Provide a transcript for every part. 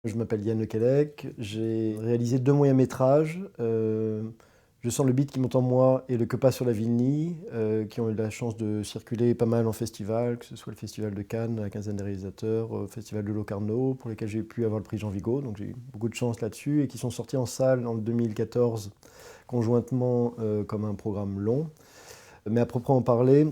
Je m'appelle Yann Lequelec, j'ai réalisé 2 moyens-métrages, Je sens le beat qui monte en moi et Le Que passe sur la Vilnie, qui ont eu la chance de circuler pas mal en festival, que ce soit le festival de Cannes, la quinzaine des réalisateurs, le festival de Locarno, pour lesquels j'ai pu avoir le prix Jean Vigo, donc j'ai eu beaucoup de chance là-dessus, et qui sont sortis en salle en 2014, conjointement comme un programme long. Mais à proprement parler,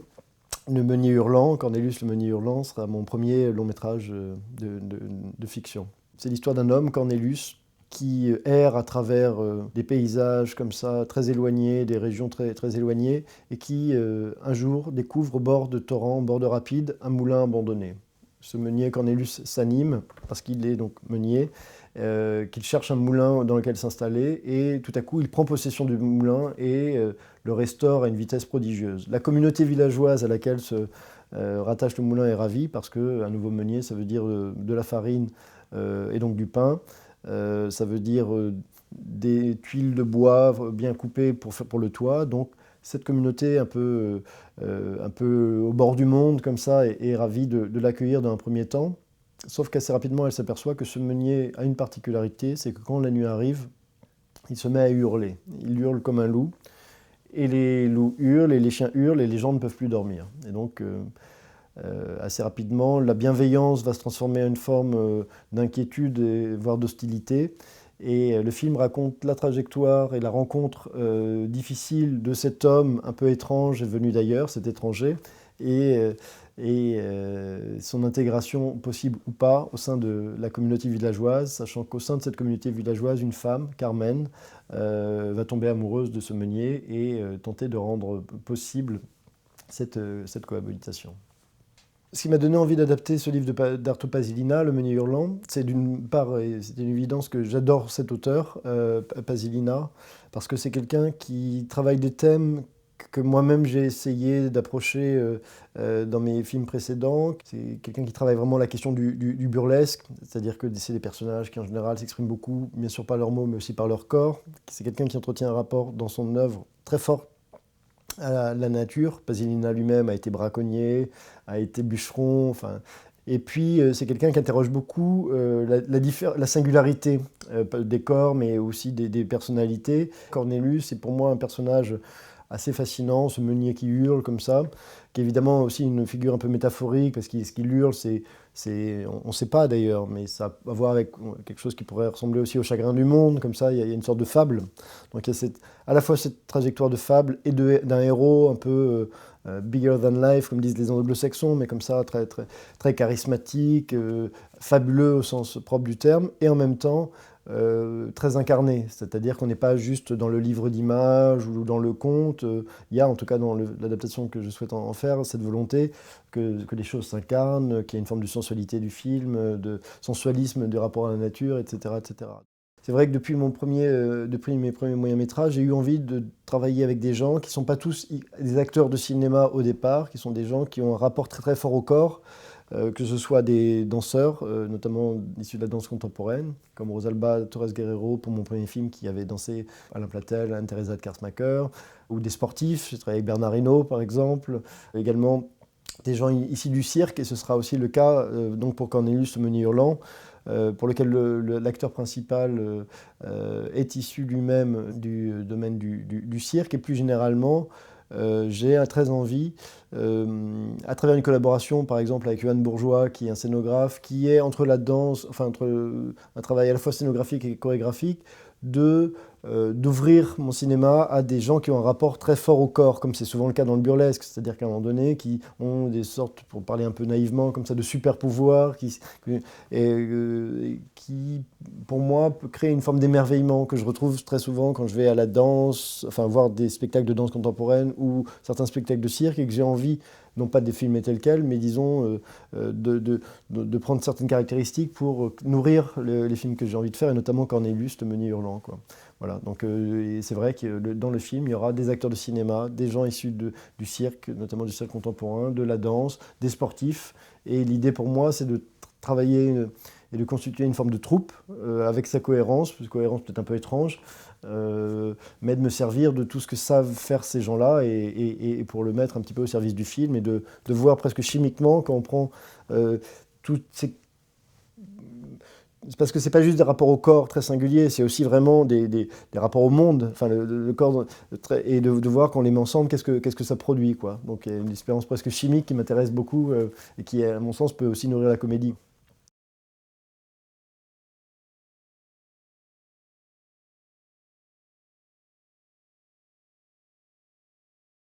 Le Meunier Hurlant, Cornelius Le Meunier Hurlant, sera mon premier long-métrage de fiction. C'est l'histoire d'un homme, Cornelius, qui erre à travers des paysages comme ça, très éloignés, des régions très, très éloignées, et qui, un jour, découvre au bord de torrents, au bord de rapides, un moulin abandonné. Ce meunier, Cornelius, s'anime, parce qu'il est donc meunier, qu'il cherche un moulin dans lequel s'installer, et tout à coup, il prend possession du moulin et le restaure à une vitesse prodigieuse. La communauté villageoise à laquelle se rattache le moulin est ravie, parce qu'un nouveau meunier, ça veut dire de la farine et donc du pain. Ça veut dire des tuiles de bois bien coupées pour le toit. Donc cette communauté un peu au bord du monde comme ça est ravie de l'accueillir dans un premier temps. Sauf qu'assez rapidement, elle s'aperçoit que ce meunier a une particularité, c'est que quand la nuit arrive, il se met à hurler. Il hurle comme un loup, et les loups hurlent, et les chiens hurlent, et les gens ne peuvent plus dormir. Et donc, assez rapidement, la bienveillance va se transformer en une forme d'inquiétude, voire d'hostilité. Et le film raconte la trajectoire et la rencontre difficile de cet homme un peu étrange, venu d'ailleurs, cet étranger, et, euh, son intégration possible ou pas au sein de la communauté villageoise, sachant qu'au sein de cette communauté villageoise, une femme, Carmen, va tomber amoureuse de ce meunier et tenter de rendre possible cette cohabitation. Ce qui m'a donné envie d'adapter ce livre d'Arto Pasilina, Le Meunier Hurlant, c'est d'une part, et c'est une évidence, que j'adore cet auteur, Pasilina, parce que c'est quelqu'un qui travaille des thèmes que moi-même j'ai essayé d'approcher dans mes films précédents. C'est quelqu'un qui travaille vraiment la question du burlesque, c'est-à-dire que c'est des personnages qui en général s'expriment beaucoup, bien sûr par leurs mots, mais aussi par leur corps. C'est quelqu'un qui entretient un rapport dans son œuvre très fort à la nature. Pasilina lui-même a été braconnier, a été bûcheron, enfin. Et puis, c'est quelqu'un qui interroge beaucoup la singularité des corps, mais aussi des personnalités. Cornelius est pour moi un personnage assez fascinant, ce meunier qui hurle comme ça, qui est évidemment aussi une figure un peu métaphorique, parce que ce qu'il hurle, on ne sait pas d'ailleurs, mais ça a à voir avec quelque chose qui pourrait ressembler aussi au chagrin du monde, comme ça, il y a une sorte de fable. Donc il y a à la fois cette trajectoire de fable et d'un héros un peu bigger than life, comme disent les anglo-saxons, mais comme ça, très, très, très charismatique, fabuleux au sens propre du terme, et en même temps très incarné, c'est-à-dire qu'on n'est pas juste dans le livre d'images ou dans le conte. Il y a, en tout cas dans l'adaptation que je souhaite en faire, cette volonté que les choses s'incarnent, qu'il y a une forme de sensualité du film, de sensualisme du rapport à la nature, etc. etc. C'est vrai que depuis mes premiers moyens-métrages, j'ai eu envie de travailler avec des gens qui ne sont pas tous des acteurs de cinéma au départ, qui sont des gens qui ont un rapport très très fort au corps, que ce soit des danseurs, notamment issus de la danse contemporaine, comme Rosalba Torres Guerrero pour mon premier film qui avait dansé Alain Platel, Anne-Theresa de Karsmaker, ou des sportifs, j'ai travaillé avec Bernard Hinault par exemple, également des gens issus du cirque, et ce sera aussi le cas donc pour Cornelius Le Meunier Hurlant, pour lequel l'acteur principal est issu lui-même du domaine du cirque, et plus généralement, j'ai très envie, à travers une collaboration par exemple avec Johan Bourgeois, qui est un scénographe, qui est entre la danse, enfin entre un travail à la fois scénographique et chorégraphique, d'ouvrir mon cinéma à des gens qui ont un rapport très fort au corps, comme c'est souvent le cas dans le burlesque, c'est-à-dire qu'à un moment donné, qui ont des sortes, pour parler un peu naïvement, comme ça, de super pouvoirs, qui, pour moi, peut créer une forme d'émerveillement que je retrouve très souvent quand je vais à la danse, enfin voir des spectacles de danse contemporaine ou certains spectacles de cirque, et que j'ai envie, non pas de les filmer tels quels, mais disons de prendre certaines caractéristiques pour nourrir les films que j'ai envie de faire, et notamment Cornelius, Le Meunier Hurlant, quoi. Voilà, donc c'est vrai que dans le film, il y aura des acteurs de cinéma, des gens issus du cirque, notamment du cirque contemporain, de la danse, des sportifs. Et l'idée pour moi, c'est de travailler et de constituer une forme de troupe avec sa cohérence, parce que cohérence peut-être un peu étrange, mais de me servir de tout ce que savent faire ces gens-là et pour le mettre un petit peu au service du film, et de voir presque chimiquement quand on prend toutes ces c'est parce que c'est pas juste des rapports au corps très singuliers, c'est aussi vraiment des rapports au monde, enfin le corps, et de voir quand on les met ensemble, qu'est-ce que ça produit, quoi. Donc il y a une expérience presque chimique qui m'intéresse beaucoup et qui, à mon sens, peut aussi nourrir la comédie.